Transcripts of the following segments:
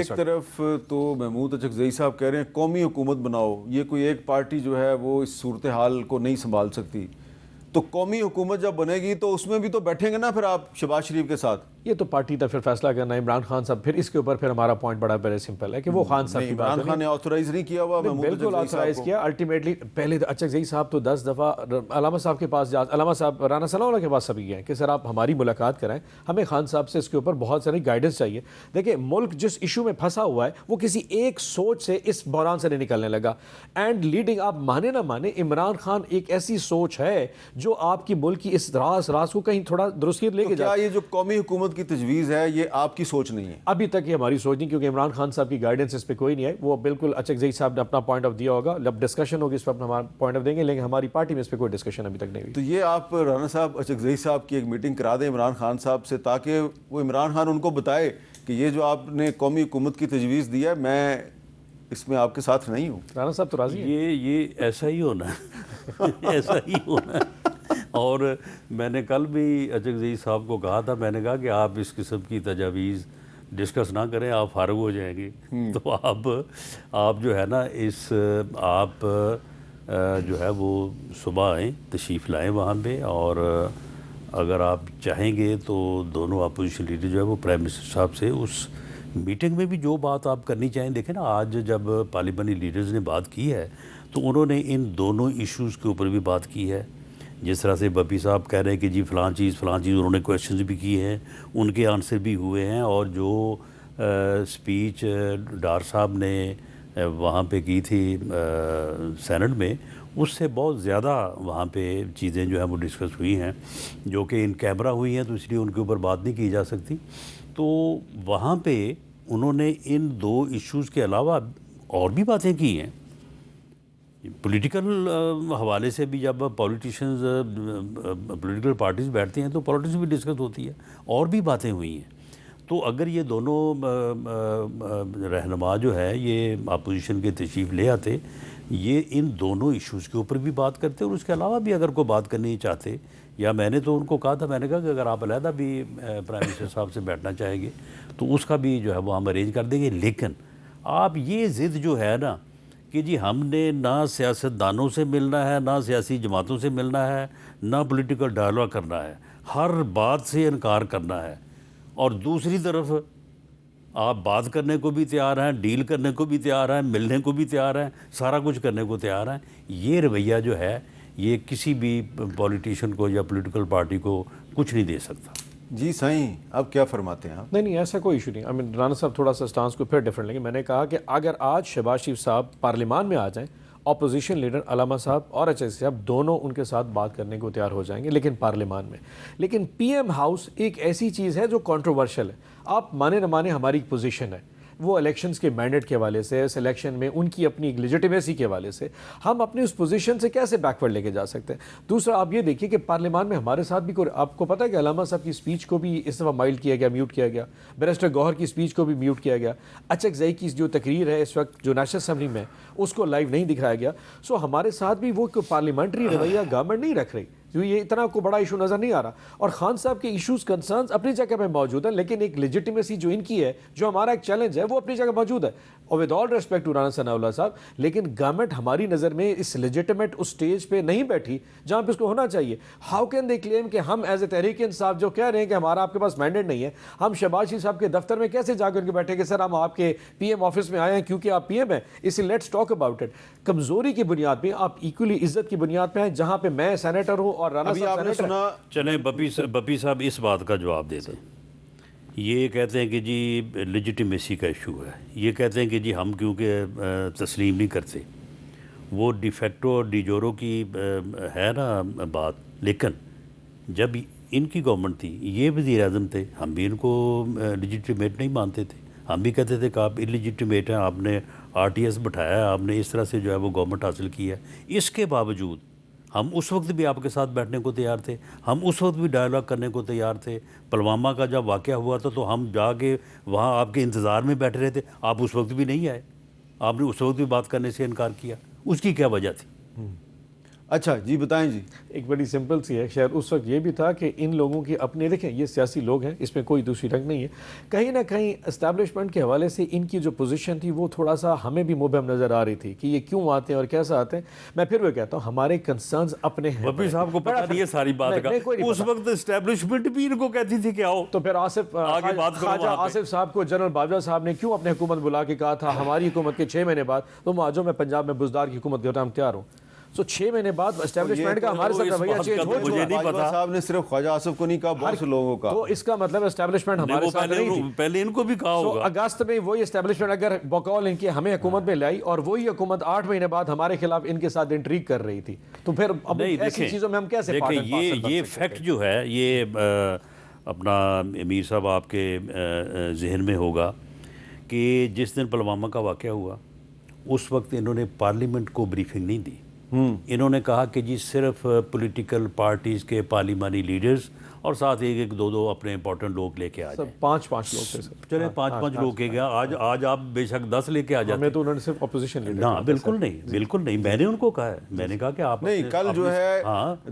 ایک طرف تو محمود اچکزئی صاحب کہہ رہے ہیں قومی حکومت بناؤ، یہ کوئی ایک پارٹی جو ہے وہ اس صورتحال کو نہیں سنبھال سکتی، تو قومی حکومت جب بنے گی تو اس میں بھی تو بیٹھیں گے نا پھر آپ شہباز شریف کے ساتھ؟ یہ تو پارٹی کا پھر فیصلہ کرنا ہے عمران خان صاحب. پھر اس کے اوپر پھر ہمارا پوائنٹ بڑا بڑا سمپل ہے کہ وہ خان صاحب کی بات عمران خان نے آتھورائز نہیں کیا ہوا محمود بالکل آتھورائز کیا. الٹیمیٹلی پہلے اچکزئی صاحب تو 10 دفعہ علامہ صاحب کے پاس علامہ صاحب رانا ثناء اللہ کے پاس سبھی گئے کہ سر آپ ہماری ملاقات کرائیں، ہمیں خان صاحب سے اس کے اوپر بہت ساری گائیڈنس چاہیے. دیکھیں ملک جس ایشو میں پھنسا ہوا ہے وہ کسی ایک سوچ سے اس بحران سے نہیں نکلنے لگا. اینڈ لیڈنگ آپ مانے نہ مانے عمران خان ایک ایسی سوچ ہے جو آپ کی ملک کی اس راز کو کہیں تھوڑا درست لے کے کیا یہ جو قومی حکومت کی تجویز ہے یہ آپ کی سوچ نہیں ہے؟ ابھی تک یہ ہماری سوچ نہیں، کیونکہ عمران خان صاحب کی گائیڈنس اس پہ کوئی نہیں ہے. وہ بالکل اچکزئی صاحب نے اپنا پوائنٹ آف دیا ہوگا، جب ڈسکشن ہوگی اس پہ اپنا ہمارا پوائنٹ آف دیں گے، لیکن ہماری پارٹی میں اس پہ کوئی ڈسکشن ابھی تک نہیں ہوئی. تو یہ آپ رانا صاحب اچکزئی صاحب کی ایک میٹنگ کرا دیں عمران خان صاحب سے، تاکہ وہ عمران خان ان کو بتائے کہ یہ جو آپ نے قومی حکومت کی تجویز دی ہے میں اس میں آپ کے ساتھ نہیں ہوں. رانا صاحب تو راضی ہیں. یہ ایسا ہی ہونا ہے ایسا ہی ہونا ہے. اور میں نے کل بھی اچکزئی صاحب کو کہا تھا، میں نے کہا کہ آپ اس قسم کی تجاویز ڈسکس نہ کریں، آپ فارغ ہو جائیں گے. تو آپ جو ہے نا آپ جو ہے وہ صبح آئیں، تشریف لائیں وہاں پہ، اور اگر آپ چاہیں گے تو دونوں اپوزیشن لیڈر جو ہے وہ پرائم منسٹر صاحب سے اس میٹنگ میں بھی جو بات آپ کرنی چاہیں. دیکھیں نا آج جب پارلیمانی لیڈرز نے بات کی ہے تو انہوں نے ان دونوں ایشوز کے اوپر بھی بات کی ہے. جس طرح سے بپی صاحب کہہ رہے ہیں کہ جی فلاں چیز انہوں نے کویشچنز بھی کیے ہیں، ان کے آنسر بھی ہوئے ہیں، اور جو سپیچ ڈار صاحب نے وہاں پہ کی تھی سینٹ میں، اس سے بہت زیادہ وہاں پہ چیزیں جو ہیں وہ ڈسکس ہوئی ہیں، جو کہ ان کیمرہ ہوئی ہیں تو اس لیے ان کے اوپر بات نہیں کی جا سکتی. تو وہاں پہ انہوں نے ان دو ایشوز کے علاوہ اور بھی باتیں کی ہیں. پولیٹیکل حوالے سے بھی جب پولیٹیشنز پولیٹیکل پارٹیز بیٹھتے ہیں تو پولیٹکس بھی ڈسکس ہوتی ہے، اور بھی باتیں ہوئی ہیں. تو اگر یہ دونوں رہنما جو ہے یہ اپوزیشن کے تشریف لے آتے، یہ ان دونوں ایشوز کے اوپر بھی بات کرتے، اور اس کے علاوہ بھی اگر کوئی بات کرنی چاہتے، یا میں نے تو ان کو کہا تھا، میں نے کہا کہ اگر آپ علیحدہ بھی پرائم منسٹر صاحب سے بیٹھنا چاہیں گے تو اس کا بھی جو ہے وہ ہم ارینج کر دیں گے. لیکن آپ یہ ضد جو ہے نا کہ جی ہم نے نہ سیاستدانوں سے ملنا ہے، نہ سیاسی جماعتوں سے ملنا ہے، نہ پولیٹیکل ڈائلاگ کرنا ہے، ہر بات سے انکار کرنا ہے، اور دوسری طرف آپ بات کرنے کو بھی تیار ہیں، ڈیل کرنے کو بھی تیار ہیں، ملنے کو بھی تیار ہیں، سارا کچھ کرنے کو تیار ہیں. یہ رویہ جو ہے یہ کسی بھی پولیٹیشین کو یا پولیٹیکل پارٹی کو کچھ نہیں دے سکتا. جی سائیں آپ کیا فرماتے ہیں آپ؟ نہیں ایسا کوئی ایشو نہیں. رانا صاحب تھوڑا سا سٹانس کو پھر ڈیفرنٹ لیں گے. میں نے کہا کہ اگر آج شہباز شریف صاحب پارلیمان میں آ جائیں، اپوزیشن لیڈر علامہ صاحب اور اچکزئی صاحب دونوں ان کے ساتھ بات کرنے کو تیار ہو جائیں گے، لیکن پارلیمان میں. لیکن پی ایم ہاؤس ایک ایسی چیز ہے جو کنٹروورشل ہے. آپ مانے نہ مانے ہماری ایک پوزیشن ہے، وہ الیکشنز کے مینڈیٹ کے حوالے سے، اس الیکشن میں ان کی اپنی ایک لیجیٹیمیسی کے حوالے سے ہم اپنی اس پوزیشن سے کیسے بیکورڈ لے کے جا سکتے ہیں. دوسرا آپ یہ دیکھیے کہ پارلیمان میں ہمارے ساتھ بھی آپ کو پتہ ہے کہ علامہ صاحب کی اسپیچ کو بھی اس دفعہ مائلڈ کیا گیا، میوٹ کیا گیا. بیرسٹر گوہر کی اسپیچ کو بھی میوٹ کیا گیا. اچکزئی کی جو تقریر ہے اس وقت جو نیشنل اسمبلی میں اس کو لائیو نہیں دکھایا گیا. سو ہمارے ساتھ بھی وہ پارلیمنٹری رویہ گورنمنٹ نہیں رکھ رہی، جو یہ اتنا کو بڑا ایشو نظر نہیں آ رہا. اور خان صاحب کے ایشوز کنسرنز اپنی جگہ پہ موجود ہیں، لیکن ایک لیجیٹیمیسی جو ان کی ہے، جو ہمارا ایک چیلنج ہے، وہ اپنی جگہ موجود ہے. اور with all respect to Rana Sanaullah صاحب، لیکن گورنمنٹ ہماری نظر میں اس لیجیٹیمیٹ اس سٹیج پہ نہیں بیٹھی جہاں پہ اس کو ہونا چاہیے. ہاؤ کین دے کلیم کہ ہم ایز اے تحریک انصاف جو کہہ رہے ہیں کہ ہمارا آپ کے پاس مینڈیٹ نہیں ہے، ہم شہباز شریف صاحب کے دفتر میں کیسے جا کر کے بیٹھے کہ سر ہم آپ کے پی ایم آفس میں آئے ہیں کیونکہ آپ پی ایم ہیں، اس لیے لیٹس ٹاک اباؤٹ اٹ. کمزوری کی بنیاد پہ آپ ایکولی عزت کی بنیاد پہ ہیں، جہاں پہ میں سینیٹر ہوں اور رانا صاحب سینیٹر. چلیں بپی صاحب اس بات کا جواب دیتے ہیں. یہ کہتے ہیں کہ جی لیجیٹیمیسی کا ایشو ہے، یہ کہتے ہیں کہ جی ہم کیونکہ تسلیم نہیں کرتے، وہ ڈی فیکٹو اور ڈی جورو کی ہے نا بات. لیکن جب ان کی گورنمنٹ تھی، یہ وزیر اعظم تھے، ہم بھی ان کو لیجیٹیمیٹ نہیں مانتے تھے. ہم بھی کہتے تھے کہ آپ انلیجیٹیمیٹ ہیں، آپ نے آر ٹی ایس بٹھایا ہے، آپ نے اس طرح سے جو ہے وہ گورنمنٹ حاصل کی ہے. اس کے باوجود ہم اس وقت بھی آپ کے ساتھ بیٹھنے کو تیار تھے، ہم اس وقت بھی ڈائلاگ کرنے کو تیار تھے. پلوامہ کا جب واقعہ ہوا تھا تو ہم جا کے وہاں آپ کے انتظار میں بیٹھے رہے تھے، آپ اس وقت بھی نہیں آئے، آپ نے اس وقت بھی بات کرنے سے انکار کیا. اس کی کیا وجہ تھی؟ اچھا جی بتائیں جی. ایک بڑی سمپل سی ہے. شاید اس وقت یہ بھی تھا کہ ان لوگوں کی اپنے دیکھیں یہ سیاسی لوگ ہیں, اس میں کوئی دوسری رنگ نہیں ہے. کہیں نہ کہیں اسٹیبلشمنٹ کے حوالے سے ان کی جو پوزیشن تھی وہ تھوڑا سا ہمیں بھی مبہم نظر آ رہی تھی کہ یہ کیوں آتے ہیں اور کیسا آتے ہیں. میں پھر وہ کہتا ہوں ہمارے کنسرنز اپنے ہیں. وفی صاحب کو پتہ نہیں ہے ساری بات کا. اس وقت اسٹیبلشمنٹ بھی ان کو کہتی تھی کہ آؤ. تو پھر آصف خواجہ آصف صاحب کو جنرل باجوہ صاحب نے کیوں اپنے حکومت بلا کے کہا تھا ہماری حکومت کے 6 مہینے بعد تم آ جاؤ, میں پنجاب میں بزدار کی حکومت کرتا ہوں, تیار ہوں. سو 6 مہینے بعد اسٹیبلشمنٹ کا ہمارے ساتھ رویہ چینج ہو چکا. باجوہ صاحب نے صرف خواجہ آصف کو نہیں کہا, بہت سے لوگوں کا. تو اس کا مطلب اسٹیبلشمنٹ ہمارے ساتھ نہیں تھی. پہلے ان کو بھی کہا ہوگا. اگست میں وہی اسٹیبلشمنٹ اگر بقول ان کی ہمیں حکومت میں لائی اور وہی حکومت 8 مہینے بعد ہمارے خلاف ان کے ساتھ انٹریگ کر رہی تھی, تو پھر اب ایسی چیزوں میں ہم کیسے دیکھیں یہ فیکٹ جو ہے یہ اپنا امیر صاحب آپ کے ذہن میں ہوگا کہ جس دن پلوامہ کا واقعہ ہوا اس وقت انہوں نے پارلیمنٹ کو بریفنگ نہیں دی. انہوں نے کہا کہ جی صرف پولیٹیکل پارٹیز کے پارلیمانی لیڈرز اور ساتھ ایک دو اپنے امپورٹنٹ لوگ لے کے آ جائیں. 5 لوگ تھے سر. چلے 5 لوگ کے گیا. آج آپ بے شک 10 لے کے آ جاتے. ہمیں تو انہوں نے صرف اپوزیشن لیڈر. ہاں بالکل نہیں, میں نے ان کو کہا ہے, میں نے کہا کہ آپ نہیں, کل جو ہے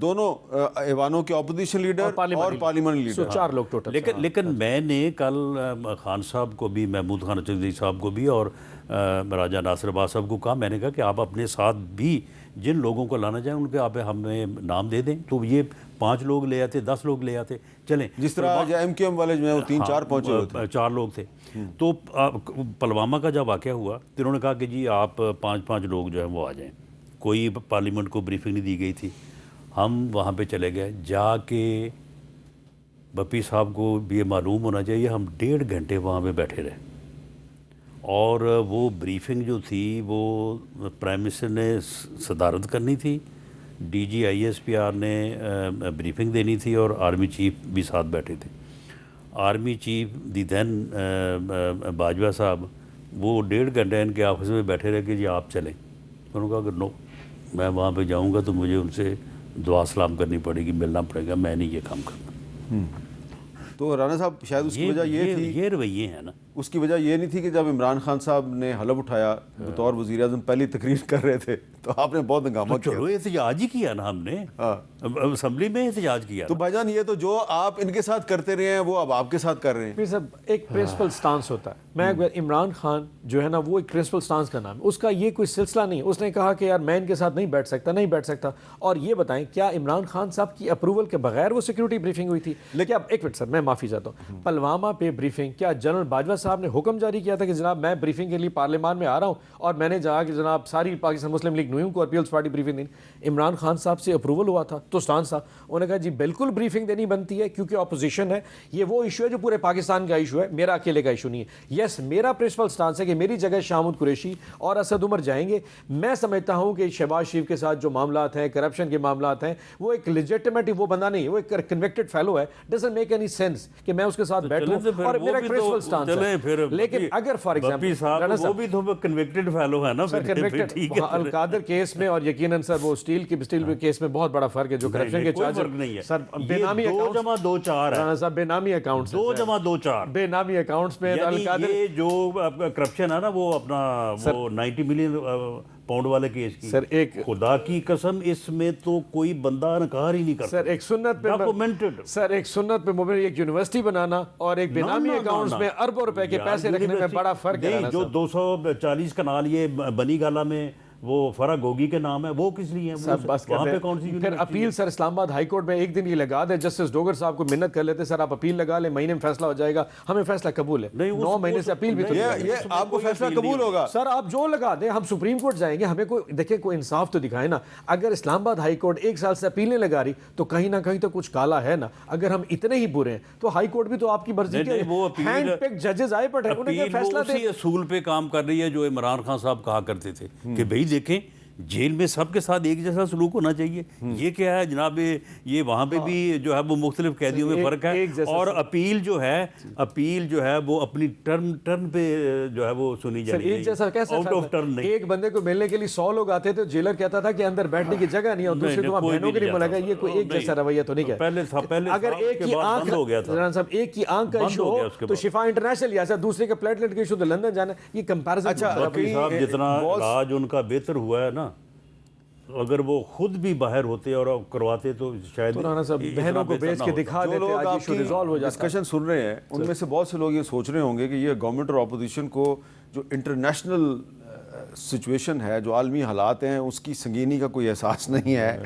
دونوں ایوانوں کے اپوزیشن لیڈر اور پارلیمانی لیڈر 4 لوگ ٹوٹل. لیکن میں نے کل خان صاحب کو بھی, محمود خان اچکزئی صاحب کو بھی اور راجہ ناصر عباس صاحب کو کہا, میں نے کہا کہ آپ اپنے ساتھ بھی جن لوگوں کو لانا چاہیں ان کے آپ ہمیں نام دے دیں. تو یہ 5 لوگ لے آتے, 10 لوگ لے آتے, چلیں. جس طرح آج ایم کیو ایم والے جو ہیں وہ 3-4 پہنچے ہوتے, 4 لوگ تھے. تو پلوامہ کا جب واقعہ ہوا تو انہوں نے کہا کہ جی آپ 5 لوگ جو ہیں وہ آ جائیں. کوئی پارلیمنٹ کو بریفنگ نہیں دی گئی تھی. ہم وہاں پہ چلے گئے, جا کے بپی صاحب کو بھی یہ معلوم ہونا چاہیے, ہم 1.5 گھنٹے وہاں پہ بیٹھے رہے. اور وہ بریفنگ جو تھی وہ پرائم منسٹر نے صدارت کرنی تھی, D G I S P R نے بریفنگ دینی تھی اور آرمی چیف بھی ساتھ بیٹھے تھے. Army chief the then Bajwa صاحب وہ 1.5 گھنٹے ان کے آفس میں بیٹھے رہے کہ جی آپ چلیں. انہوں نے کہا کہ نو, میں وہاں پہ جاؤں گا تو مجھے ان سے دعا سلام کرنی پڑے گی, ملنا پڑے گا, میں نہیں یہ کام کرنا. تو رانا صاحب شاید اس کی وجہ یہ تھی, یہ رویے ہیں نا, اس کی وجہ یہ نہیں تھی کہ جب عمران خان صاحب نے حلف اٹھایا بطور وزیر اعظم پہلی تقریر کر رہے تھے تو آپ نے بہت ہنگامہ کیا. چلو احتجاج ہی کیا نا ہم نے, اسمبلی میں احتجاج کیا. تو بھائی جان یہ تو جو آپ ان کے ساتھ کرتے رہے ہیں وہ اب آپ کے ساتھ کر رہے ہیں. پھر سب ایک پرنسپل سٹانس ہوتا ہے. میں عمران خان جو ہے نا وہ ایک پرنسپل سٹانس کا نام ہے, اس کا یہ کوئی سلسلہ نہیں ہے. اس نے کہا کہ یار میں ان کے ساتھ نہیں بیٹھ سکتا. اور یہ بتائیں کیا عمران خان صاحب کی اپروول کے بغیر وہ سیکورٹی بریفنگ ہوئی تھی؟ لیکن اب ایک منٹ سر, میں معافی چاہتا ہوں, پلوامہ پہ بریفنگ کیا جنرل باجوہ صاحب نے حکم جاری کیا تھا کہ جناب میں بریفنگ کے لیے پارلیمان میں آ رہا ہوں اور میں نے جہاں کہ جناب ساری پاکستان مسلم لیگ نون کو اور پیپلز پارٹی بریفنگ دینی؟ عمران خان صاحب سے اپروول ہوا تھا تو سٹانس تھا. انہوں نے کہا جی بالکل بریفنگ دینی بنتی ہے کیونکہ اپوزیشن ہے, یہ وہ ایشو ہے جو پورے پاکستان کا ایشو ہے, میرا اکیلے کا ایشو نہیں ہے. یس میرا پرنسپل سٹانس ہے کہ میری جگہ شاہ محمود قریشی اور اسد عمر جائیں گے. میں سمجھتا ہوں کہ شہباز شریف کے ساتھ جو معاملات ہیں, کرپشن کے معاملات ہیں, وہ ایک لیجٹمیٹ وہ بندہ نہیں ہے, وہ ایک کنوکٹڈ فیلو ہے. ڈزنٹ میک اینی سینس کہ میں اس کے ساتھ بیٹھوں اور میرا ایک پرنسپل سٹانس ہے. لیکن اگر فار ایگزامپل وہ بھی تو کنوکٹڈ فیلو ہے نا, القادر کیس میں اور یقیناً سر وہ اسٹیل کیس میں بہت بڑا فرق ہے جو کرپشن کے چارجر سر بے نامی اکاؤنٹس 2+2=4 بے نامی اکاؤنٹس میں یہ جو کرپشن ہے نا وہ اپنا وہ 90 ملین پاؤنڈ والے کیس کی, سر ایک خدا کی قسم اس میں تو کوئی بندہ انکار ہی نہیں کرتا. سر ایک سنت پہ مبنی ایک یونیورسٹی بنانا اور ایک بے نامی اکاؤنٹس میں اربوں روپے کے پیسے رکھنے میں بڑا فرق ہے. جو 240 کنال یہ بنی گالا میں وہ فرا گوگی کے نام ہے, وہ کس لیے ہیں؟ سر بس وہاں پہ کون سی پھر اپیل سر اسلام آباد ہائی کورٹ میں ایک دن یہ لگا دے, جسٹس ڈوگر صاحب کو منت کر لیتے سر آپ اپیل لگا لیں, مہینے میں فیصلہ ہو جائے گا, ہمیں فیصلہ قبول ہے. 9 مہینے سے اپیل بھی تو یہ آپ کو فیصلہ قبول ہوگا سر, آپ جو لگا دیں, ہم سپریم کورٹ جائیں گے, ہمیں کوئی دیکھیں کوئی انصاف تو دکھائے نا. اگر اسلام آباد ہائی کورٹ 1 سال سے اپیل نہیں لگا رہی تو کہیں نہ کہیں تو کچھ کالا ہے نا. اگر ہم اتنے ہی برے ہیں تو ہائی کورٹ بھی تو آپ کی مرضی کے ہینڈ پک ججز آئے پڑے, انہیں کیا فیصلہ دے. اسی اصول پہ کام کر رہی ہے جو عمران خان صاحب کہا کرتے تھے کہ بھئی دیکھیں جیل میں سب کے ساتھ ایک جیسا سلوک ہونا چاہیے. یہ کیا ہے جناب, یہ وہاں پہ بھی جو ہے وہ مختلف قیدیوں میں فرق ہے. اور اپیل جو ہے وہ اپنی ٹرن پہ جو ہے وہ سنی جائے, ایک جیسا کیسے آؤٹ آف ٹرن نہیں. ایک بندے کو ملنے کے لیے 100 لوگ آتے تھے, جیلر کہتا تھا کہ اندر بیٹھنے کی جگہ نہیں ہے, اور دوسرے کو بہنوں کے لیے ملا گیا. یہ کوئی ایک جیسا رویہ تو نہیں ہے. پہلے اگر ایک کی آنکھ کا ایشو ہو تو شفا انٹرنیشنل یا دوسرے کا پلیٹلیٹ کا ایشو تو لندن جانا, یہ کمپیریزن. اچھا جتنا علاج ان کا بہتر ہوا ہے نا, اگر وہ خود بھی باہر ہوتے اور کرواتے تو شاید تو رانا صاحب اتنا بہنوں کو بہتر بھیج نہ کے ہوتا۔ دکھا جو دیتے لوگ آج آپ ایشو کی ریزالو ہو جاتا۔ ڈسکشن سن رہے ہیں ان میں سے بہت سے لوگ یہ سوچ رہے ہوں گے کہ یہ گورنمنٹ اور اپوزیشن کو جو انٹرنیشنل سچویشن ہے، جو عالمی حالات ہیں، اس کی سنگینی کا کوئی احساس نہیں ہے۔